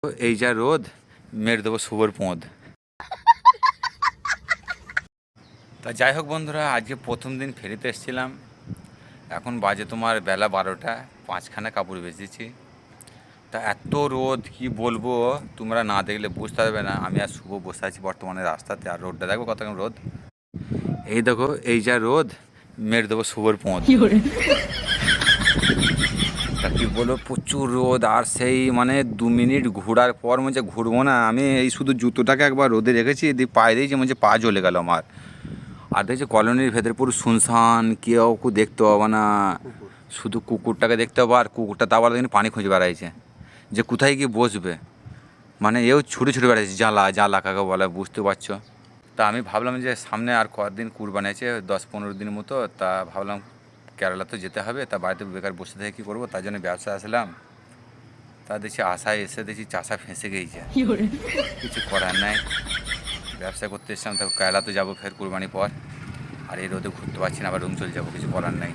এই যা রোদ, মেরে দেবো শুভর পোঁদ। তা যাই হোক বন্ধুরা, আজকে প্রথম দিন ফেরিতে এসেছিলাম। এখন বাজে তোমার বেলা 12টা, 5খানা কাপড় বেচেছি। তা এত রোদ কি বলবো, তোমরা না দেখলে বুঝতে পারবে না। আমি আর শুভ বসে আছি বর্তমানে রাস্তাতে, আর রোদটা দেখো কত রোদ। এই দেখো এই যা রোদ, মেরে দেবো শুভর পোঁদ। তা কি বলবো, প্রচুর রোদ। আর সেই মানে 2 মিনিট ঘোরার পর মনে ঘুরবো না আমি, এই শুধু জুতোটাকে একবার রোদে রেখেছি, দিয়ে পায়ে দিয়েছি, মনে পা জ্বলে গেল আমার। আর দেখছি কলোনির ভেতরে পুরো শুনশান, কেউ দেখতে পাবো না, শুধু কুকুরটাকে দেখতে পাবো। আর কুকুরটা তা বলে পানি খুঁজে বেড়াইছে যে কোথায় গিয়ে বসবে, মানে এও ছুটে ছুটে বেড়াইছে, জ্বালা কাকে বলে বুঝতে পারছো। তা আমি ভাবলাম যে সামনে আর কদিন কুরবানি আছে, 10-15 দিনের মতো। তা ভাবলাম কেরালা তো যেতে হবে, তা বাড়িতে বেকার বসে থেকে কী করবো, তার জন্য ব্যবসা আসলাম। তা দেখছি আশায় এসে দেখছি চাষা ফেঁসে গিয়েছে, কিছু করার নাই। ব্যবসা করতে এসেছিলাম, তারপর কেরালা তো যাবো ফের কুরবানি পর। আর এই রোদে ঘুরতে পারছি না, আবার রুম চলে যাবো, কিছু করার নাই।